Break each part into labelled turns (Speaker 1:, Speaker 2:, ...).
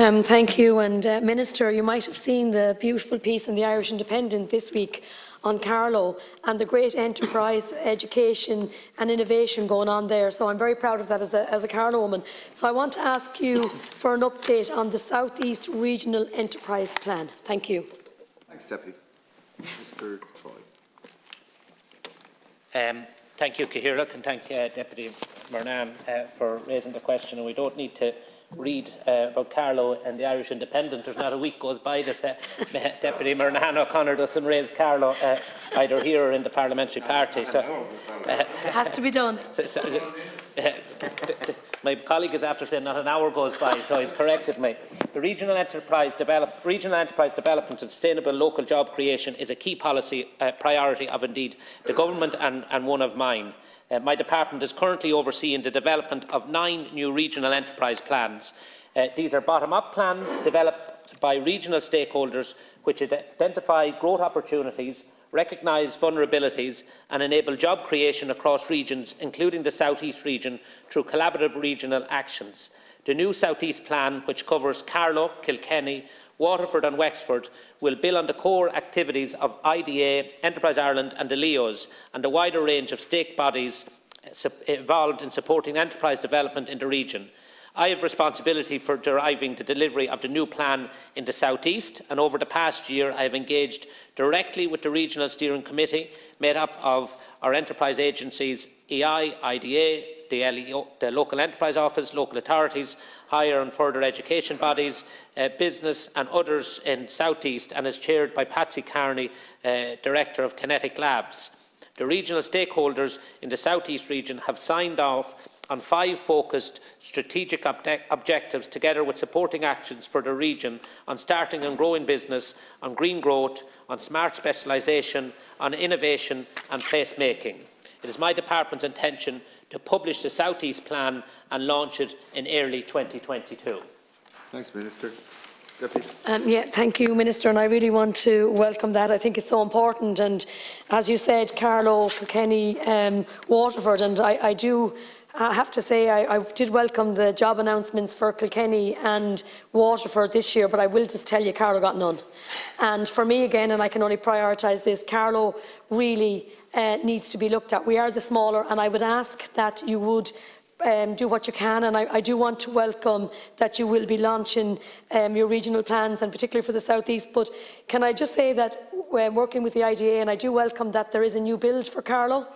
Speaker 1: Thank you. And Minister, you might have seen the beautiful piece in the Irish Independent this week on Carlow and the great enterprise, education and innovation going on there. So I'm very proud of that as a Carlow woman. So I want to ask you for an update on the South East Regional Enterprise Plan. Thank you.
Speaker 2: Thanks, Deputy. Mr. Troy.
Speaker 3: Thank you, Cathaoirleach, and thank Deputy Murnane for raising the question. And we don't need to read about Carlow and the Irish Independent. There's not a week goes by that Deputy Murnane-O'Connor doesn't raise Carlow either here or in the Parliamentary Party. So,
Speaker 1: it has to be done.
Speaker 3: My colleague is after saying not an hour goes by, so he's corrected me. The regional enterprise development and sustainable local job creation is a key policy priority of indeed the government and one of mine. My department is currently overseeing the development of 9 new regional enterprise plans. These are bottom-up plans developed by regional stakeholders which identify growth opportunities, recognise vulnerabilities and enable job creation across regions, including the South East region, through collaborative regional actions. The new South East plan, which covers Carlow, Kilkenny, Waterford and Wexford, will build on the core activities of IDA, Enterprise Ireland and the LEOs and the wider range of stake bodies involved in supporting enterprise development in the region. I have responsibility for driving the delivery of the new plan in the South East, and over the past year I have engaged directly with the Regional Steering Committee, made up of our enterprise agencies EI, IDA, the Local Enterprise Office, local authorities, higher and further education bodies, business and others in South East, and is chaired by Patsy Carney, Director of Kinetic Labs. The regional stakeholders in the South East region have signed off on 5 focused strategic objectives, together with supporting actions for the region on starting and growing business, on green growth, on smart specialisation, on innovation and placemaking. It is my department's intention to publish the South East Plan and launch it in early 2022. Thanks,
Speaker 2: Minister.
Speaker 1: Thank you, Minister, and I really want to welcome that. I think it's so important, and as you said, Carlow, Kilkenny, Waterford, and I have to say I did welcome the job announcements for Kilkenny and Waterford this year, but I will just tell you Carlow got none. And for me again, and I can only prioritise this, Carlow really needs to be looked at. We are the smaller, and I would ask that you would do what you can, and I do want to welcome that you will be launching your regional plans, and particularly for the South East. But can I just say that we're working with the IDA, and I do welcome that there is a new build for Carlow.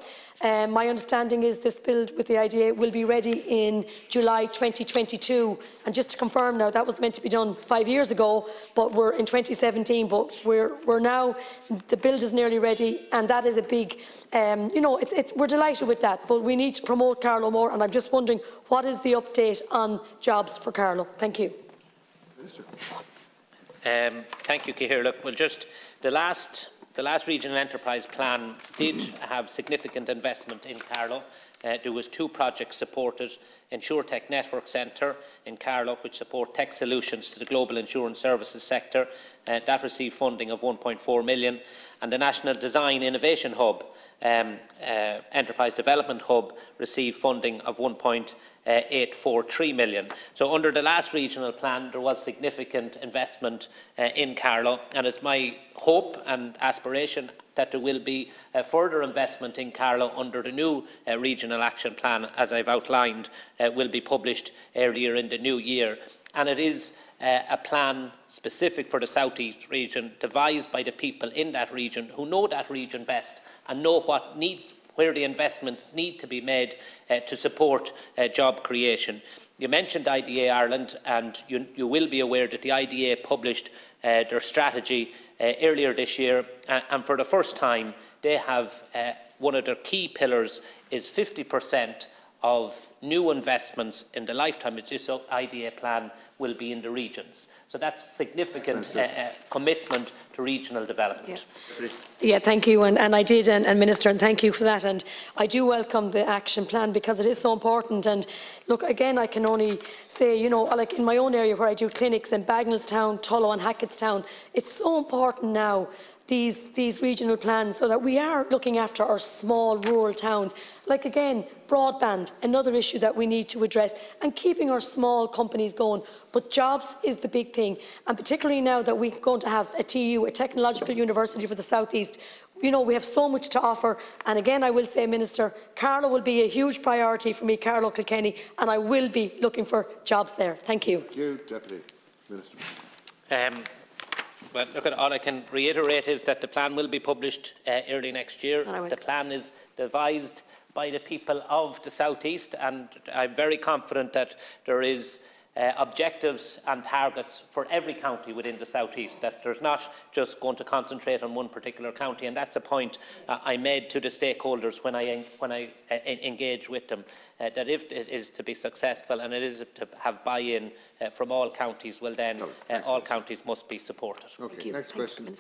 Speaker 1: My understanding is this build with the IDA will be ready in July 2022. And just to confirm now, that was meant to be done 5 years ago, but we're in 2017. But we're now, the build is nearly ready, and that is a big, we're delighted with that. But we need to promote Carlow more, and I'm just wondering, what is the update on jobs for Carlow? Thank you.
Speaker 3: Thank you, Cathaoirleach. Well, just the last regional enterprise plan did have significant investment in Carlow. There was 2 projects supported: InsureTech Network Centre in Carlow, which support tech solutions to the global insurance services sector. That received funding of 1.4 million, and the National Design Innovation Hub, Enterprise Development Hub, received funding of 1.843 million. So under the last regional plan there was significant investment in Carlow, and it's my hope and aspiration that there will be further investment in Carlow under the new regional action plan, as I've outlined, will be published earlier in the new year. And it is a plan specific for the South East region, devised by the people in that region who know that region best and know where the investments need to be made to support job creation. You mentioned IDA Ireland, and you will be aware that the IDA published their strategy earlier this year, and for the first time they have one of their key pillars is 50% of new investments in the lifetime of this IDA plan will be in the regions. So that's significant commitment to regional development.
Speaker 1: Thank you, and I did, and Minister, and thank you for that. And I do welcome the action plan because it is so important. And look, again, I can only say, like in my own area where I do clinics in Bagnallstown, Tullow and Hackettstown, it's so important now, these regional plans, so that we are looking after our small rural towns. Like again, broadband, another issue that we need to address, and keeping our small companies going. But jobs is the big thing, and particularly now that we're going to have a TU, a technological university for the South East. You know, we have so much to offer, and again I will say, Minister, Carlow will be a huge priority for me, Carlow Kilkenny, and I will be looking for jobs there. Thank you.
Speaker 2: Thank you, Deputy Minister.
Speaker 3: Well, look, all I can reiterate is that the plan will be published early next year. The plan is devised by the people of the South East, and I'm very confident that there is objectives and targets for every county within the South East, that there's not just going to concentrate on one particular county, and that's a point I made to the stakeholders when I engage with them, that if it is to be successful and it is to have buy-in from all counties, well then all counties must be supported.
Speaker 2: Okay, next question.